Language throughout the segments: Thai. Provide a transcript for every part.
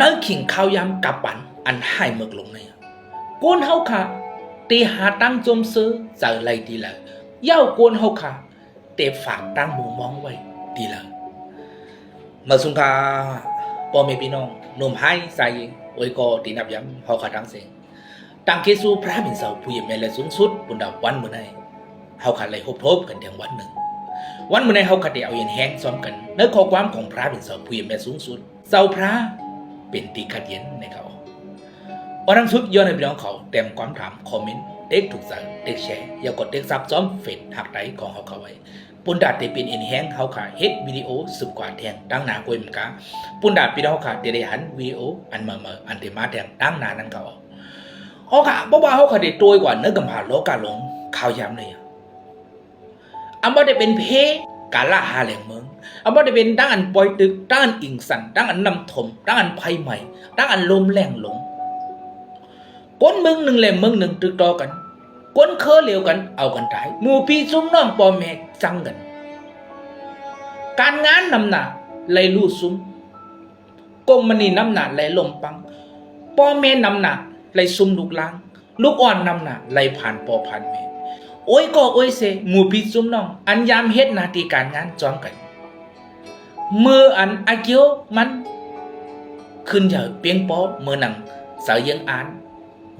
นั่งขิงข้าวยำกับปันอันให้เมือกลงเนี่ยกวนเฮาค่ะตีหาตั้งจมซื้อจะอะไรดีละเย้ากวนเฮาค่ะเตะฝากตั้งมุมมองไว้ดีละมาสุงคาพ่อแม่พี่น้องหนุ่มให้ใส่โอ้ยก็ตีนับย้ำเฮาค่ะตั้งเสียงตั้งคิดสู้พระเป็นเสาผู้ใหญ่แม่และสูงสุดบนดาววันเมื่อไหร่เฮาค่ะเลยทบกันเดียงวันหนึ่งวันเมื่อไหร่เฮาค่ะได้เอาเย็นแห้งซ้อมกันเนื้อข้อความของพระเป็นเสาผู้ใหญ่แม่สูงสุดเสาพระเป็นตีขัดเย็นในเขาวันนั้นสุดย้อนให้พี่น้องเขาเต็มความถามคอมเมนต์เด็กถูกสั่งเด็กแชร์อย่ากดเด็กซับซ้อมเฟซหักไตของเขาเข้าไว้ปุ่นดาดได้เป็นเอ็นแห้งเขาค่ะเฮ็ดวิดีโอสุดกว่าแทงตั้งหนากวยเหมือนกันปุ่นดาดพี่น้องค่ะได้หันวิดีโออันเมื่ออันที่มาแทงตั้งหนานั้นเขาค่ะเพราะว่าเขาค่ะได้ตัวกว่าเนื้อกำผ่าโลกาหลงข่าวย้ำเลยอันว่าได้เป็นเพกาละหาแหล่งเมืองอันว่าได้เป็นตั้งอันปล่อยตึกตั้งอันอิงสันตั้งอันนำถมตั้งอันไพ่ใหม่ตั้งอันลมแรงหลงก้นมึงหนึ่งแหล่มึงหนึ่งตึกต่อกันก้นเคอเหลวกันเอากันตายหมู่พี่ซุ้มน้องปอแม่จังกันการงานนำหนาไหลลู่ซุ้มกงมันนี่นำหนาไหลลมปังปอแม่นำหนาไหลซุ้มลูกล้างลูกอ่อนนำหนาไหลผ่านปอผ่านแม่โอ้ยก็โอ้ยเสหมู่พี่ซุ้มน้องอันยามเฮ็ดนาทีการงานจอมกันเมื่ออันอาเกียวมันขึ้นเยอะเปียงปอเมื่อหนังเสายังอ่าน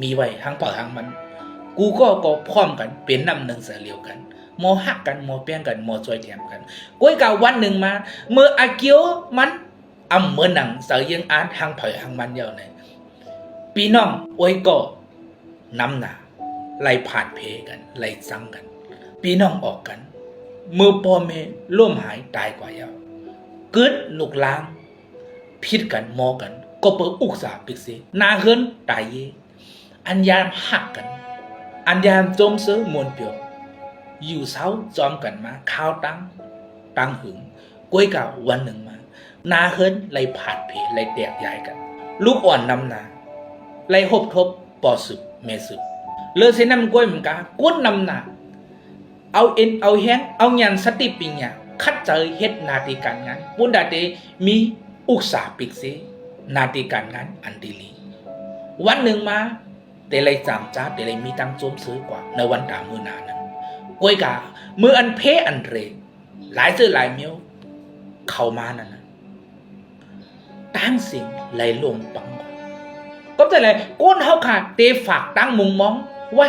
มีไว้หางเป่าหางมันกูก็พร้อมกันเป็นนำหนึ่งเสือเลียวกันโมหักกันโมเปี้ยงกันโมจอยแถมกันก้อยกาวันหนึ่งมาเมื่ออาเกียวมันเมื่อหนังเสือยังอ่านหางเป่าหางมันเยอะเลยพี่น้องโอ้ยก็น้ำหนาไล่ผ่านเพกันไล่ซังกันพี่น้องออกกันเมื่อพ่อแม่ล่มหายตายกว่าเยอะเกิดลูกล้างพิดกันมอกันก็เปิดอุกษาปิกเสนาเฮินตายเยอันยามหักกันอันยามจมเสือมวนเปียวอยู่เสาจอมกันมาข้าวตั้งหึงก้อยกาวันหนึ่งมานาเฮินไล่ผ่านเพไล่แตกย้ายกันลูกอ่อนนำนาไล่หบทบปอสึกเมสึกเลือเสนำก้อยเหมือนกันก้นนำนาเอาเอ็นเอาแห้งเอางานสติปิญญาคัดเจอเฮ็ดนาทีการงานปุ้นดาเตมีอุกษาปิกเสนาทีการงานอันดีลีวันหนึ่งมาแต่เลยจำจ้าแต่เลยมีตังโจมซื้อกว่าในวันตามือนานั้นก้อยกามืออันเพอันเรหลายเสื้อหลายเมียวเข้ามานั่นนะตั้งสิ่งไหลลมปังก็จะเลยก้นเฮาขาดเตฝากตั้งมุงมองไว้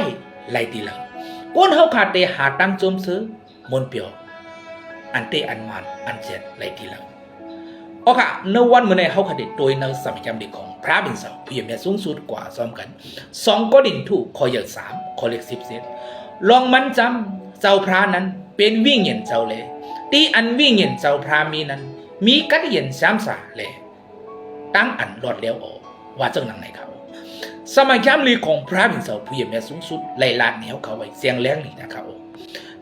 ไหลตีหลังก้นเฮาขาดเตหาตั้งโจมซื้อมนเปียวอันเตอันมันอันเจ็ดไหลตีหลังโอเคในวันเมื่อไหร่เขาขดิตโดยในสมัยจำเด็กของพระบิณฑผู้ใหญ่สูงสุดกว่าซ้อมกัน2ก็ดินถูกข้อเยอะ3ข้อเล็ก10เซนลองมันจำเจ้าพระนั้นเป็นวิ่งเห็นเจ้าเลยตีอันวิ่งเห็นเจ้าพระมีนั้นมีกัดเห็น3 สาเลยตั้งอันรอดแล้วออกว่าจังหนังไหนเขาสมัยจำลีของพระบิณฑผู้ใหญ่สูงสุดไล่ลาดเหนียวเขาไว้เสียงแรงนี่นะครับ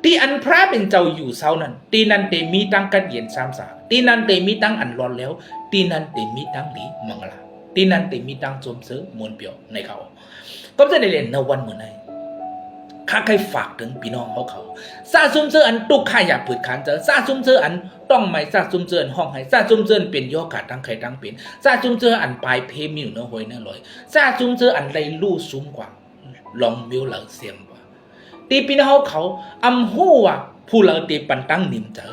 ตีอันพระเป็นเจ้าอยู่เศร้านั้นตีนั้นเตมีตั้งกัดเย็น3 สาตีนั้นเตมีตั้งอันร้อนแล้วตีนั้นเตมีตั้งหลีมังลาตีนั้นเตมีตั้งโจมซื้อมวลเปียวในเขาก็จะได้เล่นในวันเมื่อไหร่ข้าใครฝากถึงพี่น้องเขาซาซุมเจออันตุกข้าอยากผืดขันเจอซาซุมเจออันต้องไม่ซาซุมเจออันห้องให้ซาซุมเจอเป็นย่อขาดทั้งใครทั้งเป็นซาซุมเจออันปลายเพมิวเนื้อหอยเนื้อลอยซาซุมเจออันไรลู่ซุ้มกว่าลองมิวเหล่าเสียมตีพี่น้องเขาหู้ว่าผู้เหล่าตีปันตั้งนิ่มเจอ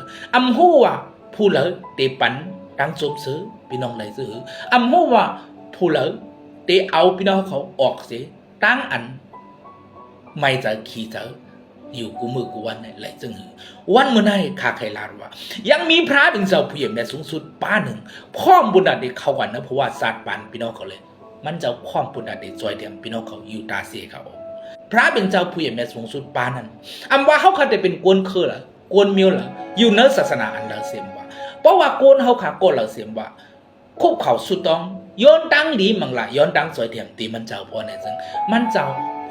หู้ว่าผู้เหล่าตีปันตั้งจบซื้อพี่น้องไหลซื้อหู้ว่าผู้เหล่าตีเอาพี่น้องเขาออกเสียตั้งอันไม่จะขี่เจออยู่กูมือกูวันไหลจึงวันเมื่อไหร่ข้าใครลาดว่ายังมีพระเป็นเจ้าผู้ใหญ่แม่สูงสุดป้าหนึ่งพ่อมบุญดาเด็กเขากันนะเพราะว่าศาสตร์ปันพี่น้องเขาเลยมันจะพ่อมบุญดาเด็กจอยเดียมพี่น้องเขาอยู่ตาเสียเขาพระเป็นเจ้าผู้ใหญ่แม่สูงสุดปานั้นว่าเขาคันแต่เป็นกวนเคอหรอกวนมิวหรออยู่ในศาสนาอันเราเสียมว่าเพราะว่ากวนเขาขาโกนเราเสียมว่าคุบเขาสุดต้องย้อนตั้งดีมังละย้อนตั้งสวยเทียมตีมันเจ้าพอเนี่ยซึ่งมันเจ้า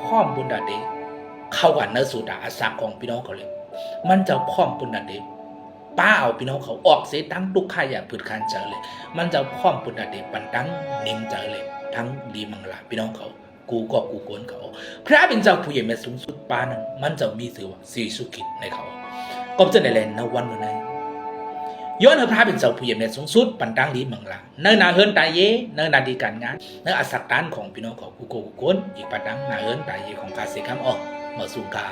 พ่อมบุญดาเดเข้ากันในสุดาอาสาของพี่น้องเขาเลยมันเจ้าพ่อมบุญดาเดป้าเอาพี่น้องเขาออกเสียตั้งตุกข่ายอยากผืดคันเจอเลยมันเจ้าพ่อมบุญดาเดปันตั้งนิ่มเจอเลยทั้งดีมังละพี่น้องเขากูก็กูกวนเขาพระเป็นเจ้าผู้ใหญ่แม่สูงสุดปานั้นมันจะมีสื่อว่าสีสุขิตในเขาก็จะได้เล่นในวันเมื่อไหร่ ย้อนเฮาพาเป็นเสาผู้ใหญ่ในสูงสุดปันตังดีเมืองละเนื้อนาเฮินตายเยเนื้อนาดีการงานเนื้ออัศตานของพี่น้องของกูโกกุกคนอีกปันตังนาเฮินตายเยของกาเสคำออกเมื่อสูงกา